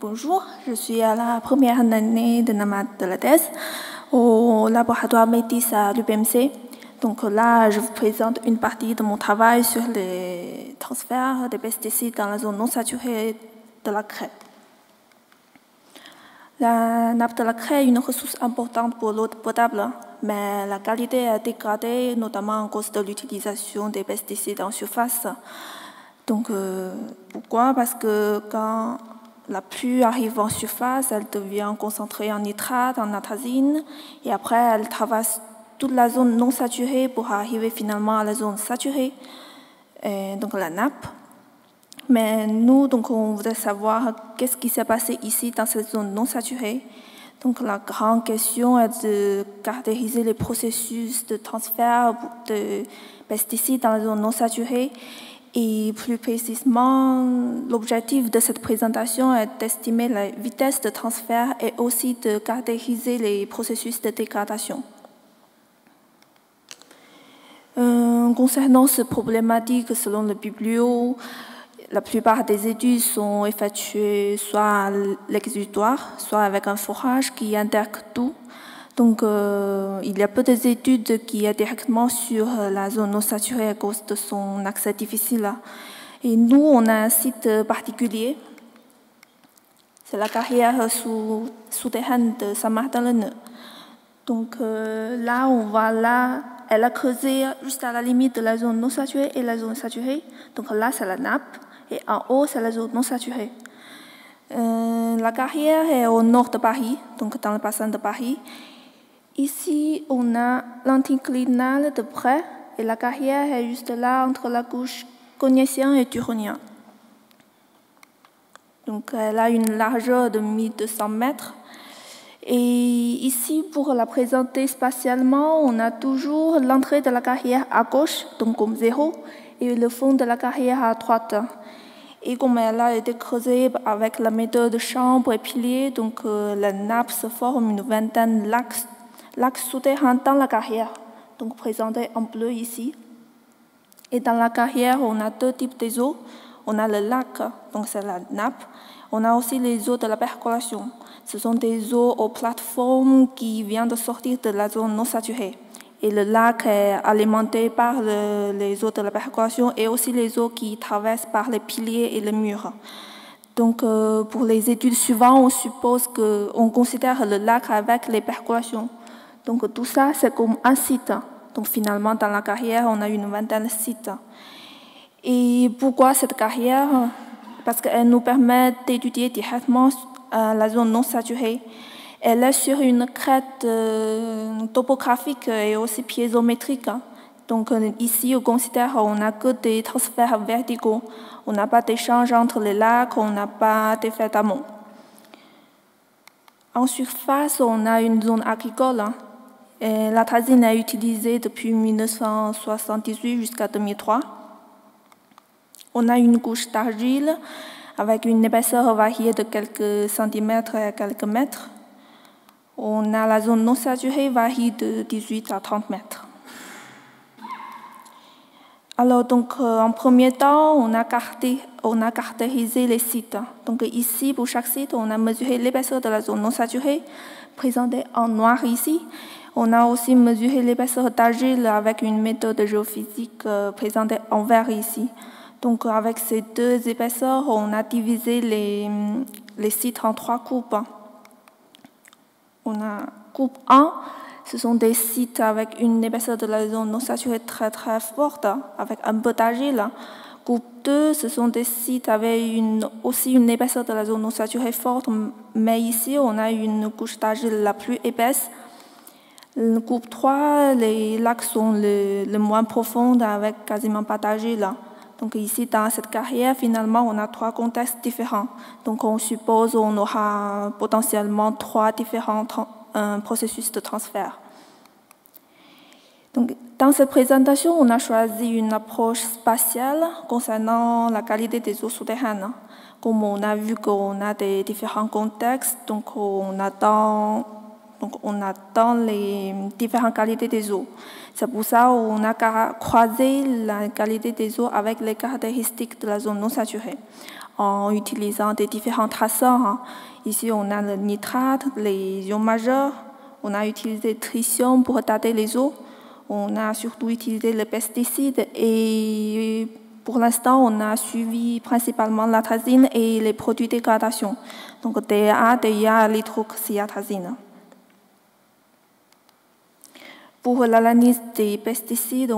Bonjour, je suis à la première année de la thèse au laboratoire Métis à l'UPMC. Donc là, je vous présente une partie de mon travail sur les transferts des pesticides dans la zone non saturée de la craie. La nappe de la craie est une ressource importante pour l'eau potable, mais la qualité est dégradée, notamment à cause de l'utilisation des pesticides en surface. Donc, pourquoi? Parce que quand la pluie arrive en surface, elle devient concentrée en nitrate, en atrazine, et après, elle traverse toute la zone non saturée pour arriver finalement à la zone saturée, donc la nappe. Mais nous, donc, on voudrait savoir qu'est-ce qui s'est passé ici dans cette zone non saturée. Donc, la grande question est de caractériser les processus de transfert de pesticides dans la zone non saturée. Et plus précisément, l'objectif de cette présentation est d'estimer la vitesse de transfert et aussi de caractériser les processus de dégradation. Concernant cette problématique, selon le biblio, la plupart des études sont effectuées soit à l'exutoire, soit avec un forage qui intègre tout. Donc, il y a peu d'études qui est directement sur la zone non saturée à cause de son accès difficile. Et nous, on a un site particulier. C'est la carrière souterraine de Saint-Martin-le-Neu. Donc là, on voit là, elle a creusé juste à la limite de la zone non saturée et la zone saturée. Donc là, c'est la nappe. Et en haut, c'est la zone non saturée. La carrière est au nord de Paris, donc dans le bassin de Paris. Ici, on a l'anticlinal de près, et la carrière est juste là entre la couche cognacienne et turonien. Donc, elle a une largeur de 1200 mètres. Et ici, pour la présenter spatialement, on a toujours l'entrée de la carrière à gauche, donc comme 0, et le fond de la carrière à droite. Et comme elle a été creusée avec la méthode chambre et pilier, donc la nappe se forme une vingtaine de lacs souterrains dans la carrière, donc présentés en bleu ici. Et dans la carrière, on a deux types d'eaux. On a le lac, donc c'est la nappe. On a aussi les eaux de la percolation. Ce sont des eaux aux plateformes qui viennent de sortir de la zone non saturée. Et le lac est alimenté par les eaux de la percolation et aussi les eaux qui traversent par les piliers et les murs. Donc, pour les études suivantes, on suppose qu'on considère le lac avec les percolations. Donc, tout ça, c'est comme un site. Donc, finalement, dans la carrière, on a une vingtaine de sites. Et pourquoi cette carrière? Parce qu'elle nous permet d'étudier directement la zone non saturée. Elle est sur une crête topographique et aussi piézométrique. Donc ici, on considère qu'on n'a que des transferts verticaux. On n'a pas d'échange entre les lacs, on n'a pas d'effet d'amont. En surface, on a une zone agricole. L'atrazine est utilisée depuis 1978 jusqu'à 2003. On a une couche d'argile avec une épaisseur variée de quelques centimètres à quelques mètres. On a la zone non saturée varie de 18 à 30 mètres. Alors, donc, en premier temps, on a caractérisé les sites. Donc, ici, pour chaque site, on a mesuré l'épaisseur de la zone non saturée, présentée en noir ici. On a aussi mesuré l'épaisseur d'argile avec une méthode géophysique présentée en vert ici. Donc, avec ces deux épaisseurs, on a divisé les sites en trois coupes. On a coupe 1, ce sont des sites avec une épaisseur de la zone non saturée très très forte, avec un peu d'argile. Coupe 2, ce sont des sites avec aussi une épaisseur de la zone non saturée forte, mais ici on a une couche d'argile la plus épaisse. Coupe 3, les lacs sont le moins profonds avec quasiment pas d'argile. Donc ici, dans cette carrière, finalement, on a trois contextes différents. Donc on suppose qu'on aura potentiellement trois différents processus de transfert. Donc, dans cette présentation, on a choisi une approche spatiale concernant la qualité des eaux souterraines. Comme on a vu qu'on a des différents contextes, donc on attend les différentes qualités des eaux. C'est pour ça qu'on a croisé la qualité des eaux avec les caractéristiques de la zone non saturée. en utilisant des différents traceurs. Ici, on a le nitrate, les ions majeurs. On a utilisé le tritium pour dater les eaux. On a surtout utilisé les pesticides et pour l'instant, on a suivi principalement l'atrazine et les produits de dégradation, donc DA, DIA, l'hydroxyatrazine. Pour l'analyse des pesticides,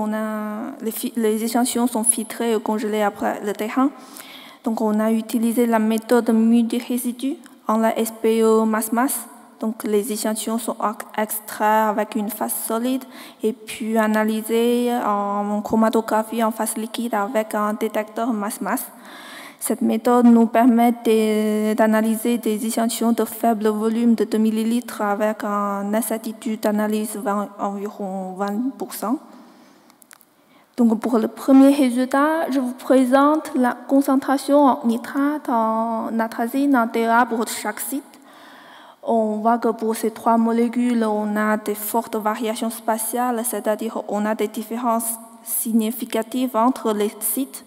les échantillons sont filtrés et congelés après le terrain. Donc, on a utilisé la méthode mu du résidu en la SPE masse-masse. Donc, les échantillons sont extraits avec une phase solide et puis analysés en chromatographie en phase liquide avec un détecteur masse-masse. Cette méthode nous permet d'analyser des échantillons de faible volume de 2 ml avec une incertitude d'analyse environ 20%. Donc, pour le premier résultat, je vous présente la concentration en nitrate, en atrazine, en DA pour chaque site. On voit que pour ces trois molécules, on a des fortes variations spatiales, c'est-à-dire on a des différences significatives entre les sites.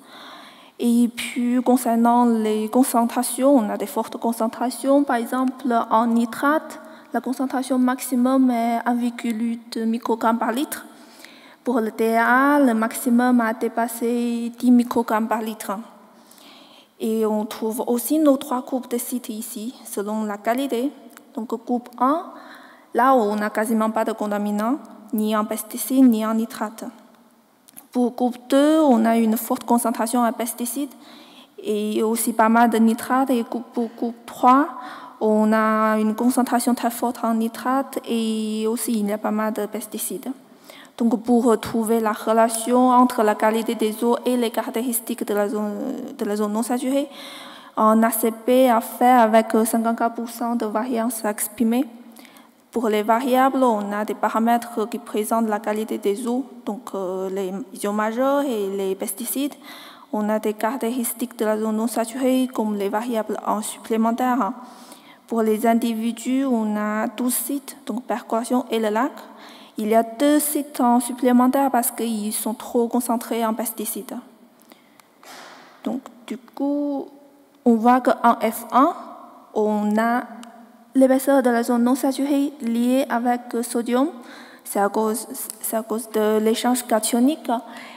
Et puis, concernant les concentrations, on a des fortes concentrations. Par exemple, en nitrate, la concentration maximum est 1,8 microgrammes par litre. Pour le DA, le maximum a dépassé 10 microgrammes par litre. Et on trouve aussi nos trois groupes de sites ici, selon la qualité. Donc, groupe 1, là où on n'a quasiment pas de contaminants, ni en pesticides, ni en nitrate. Pour groupe 2, on a une forte concentration en pesticides et aussi pas mal de nitrate. Et pour groupe 3, on a une concentration très forte en nitrate et aussi il y a pas mal de pesticides. Donc, pour trouver la relation entre la qualité des eaux et les caractéristiques de la zone non saturée, en ACP a fait avec 54% de variance exprimée. Pour les variables, on a des paramètres qui présentent la qualité des eaux, donc les ions majeurs et les pesticides. On a des caractéristiques de la zone non saturée comme les variables en supplémentaire. Pour les individus, on a 12 sites, donc percolation et le lac. Il y a 2 sites en supplémentaire parce qu'ils sont trop concentrés en pesticides. Donc, du coup, on voit qu'en F1, on a l'épaisseur de la zone non saturée liée avec sodium. C'est à cause de l'échange cationique.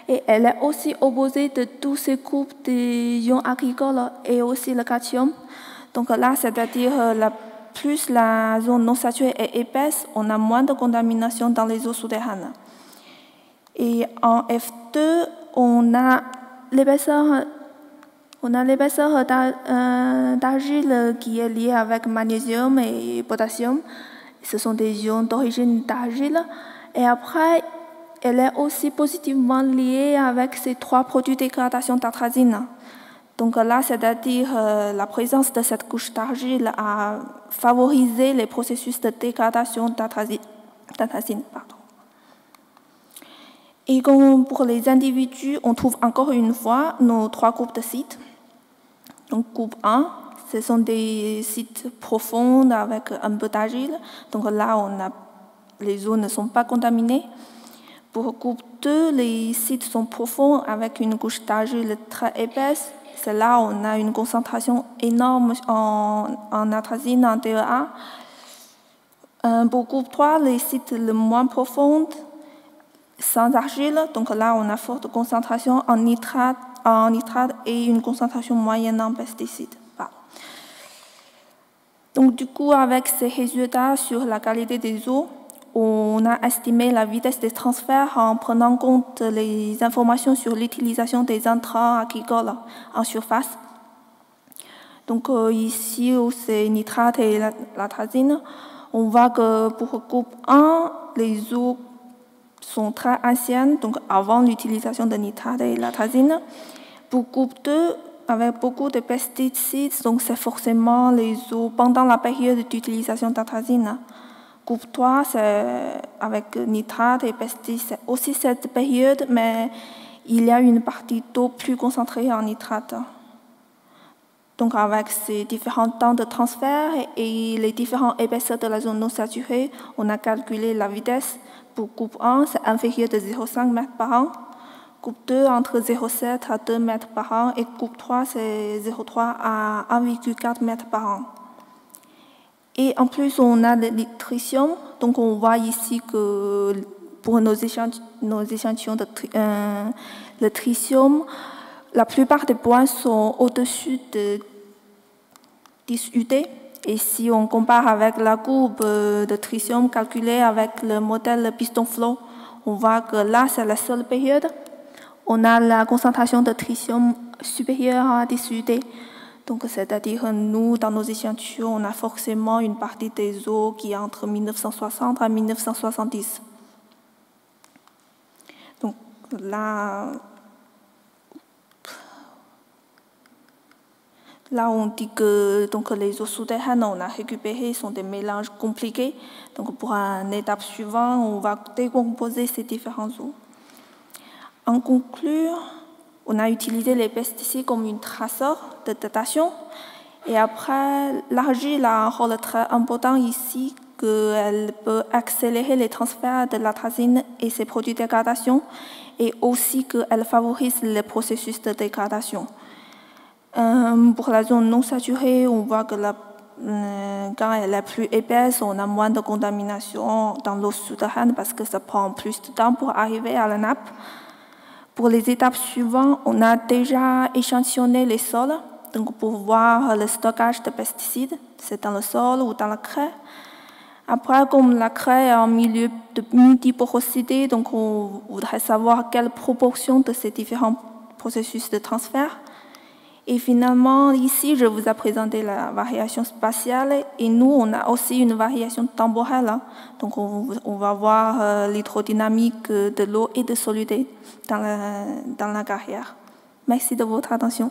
Et elle est aussi opposée de tous ces groupes d'ions agricoles et aussi le cation. Donc là, c'est-à-dire plus la zone non saturée est épaisse, on a moins de contamination dans les eaux souterraines. Et en F2, on a l'épaisseur d'argile qui est liée avec magnésium et potassium. Ce sont des ions d'origine d'argile. Et après, elle est aussi positivement liée avec ces 3 produits de dégradation d'atrazine. Donc là, c'est-à-dire la présence de cette couche d'argile a favorisé les processus de dégradation d'atrazine. Et comme pour les individus, on trouve encore une fois nos 3 groupes de sites. Donc, groupe 1, ce sont des sites profonds avec un peu d'argile. Donc là, les eaux ne sont pas contaminées. Pour groupe 2, les sites sont profonds avec une couche d'argile très épaisse. C'est là où on a une concentration énorme en atrazine, en DEA. Pour groupe 3, les sites les moins profonds, sans argile, donc là on a forte concentration en nitrate et une concentration moyenne en pesticides. Donc du coup, avec ces résultats sur la qualité des eaux, on a estimé la vitesse des transferts en prenant en compte les informations sur l'utilisation des intrants agricoles en surface. Donc ici, où c'est nitrate et l'atrazine, on voit que pour groupe 1, les eaux sont très anciennes, donc avant l'utilisation de nitrate et l'atrazine. Pour groupe 2, avec beaucoup de pesticides, donc c'est forcément les eaux pendant la période d'utilisation d'atrazine. Groupe 3, c'est avec nitrate et pesticides, c'est aussi cette période, mais il y a une partie d'eau plus concentrée en nitrate. Donc avec ces différents temps de transfert et les différentes épaisseurs de la zone non saturée, on a calculé la vitesse. Pour groupe 1, c'est inférieur de 0,5 mètres par an. Coupe 2 entre 0,7 à 2 mètres par an et coupe 3 c'est 0,3 à 1,4 mètres par an. Et en plus on a le tritium, donc on voit ici que pour nos échantillons de le tritium, la plupart des points sont au-dessus de 10 UT. Et si on compare avec la courbe de tritium calculée avec le modèle piston flow, on voit que là, c'est la seule période. On a la concentration de tritium supérieure à 10 UT. Donc, c'est-à-dire, nous, dans nos échantillons, on a forcément une partie des eaux qui est entre 1960 à 1970. Donc, là, on dit que donc, les eaux souterraines, on a récupéré, sont des mélanges compliqués. Donc, pour une étape suivante, on va décomposer ces différentes eaux. En conclure, on a utilisé les pesticides comme une traceur de datation. Et après, l'argile a un rôle très important ici, qu'elle peut accélérer les transferts de l'atrazine et ses produits de dégradation, et aussi qu'elle favorise les processus de dégradation. Pour la zone non saturée, on voit que quand elle est plus épaisse, on a moins de contamination dans l'eau souterraine parce que ça prend plus de temps pour arriver à la nappe. Pour les étapes suivantes, on a déjà échantillonné les sols donc pour voir le stockage de pesticides, c'est dans le sol ou dans la craie. Après, comme la craie est en milieu de multiporosité, donc on voudrait savoir quelle proportion de ces différents processus de transfert. Et finalement, ici, je vous ai présenté la variation spatiale et nous, on a aussi une variation temporelle. Donc, on va voir l'hydrodynamique de l'eau et de solidité dans la carrière. Merci de votre attention.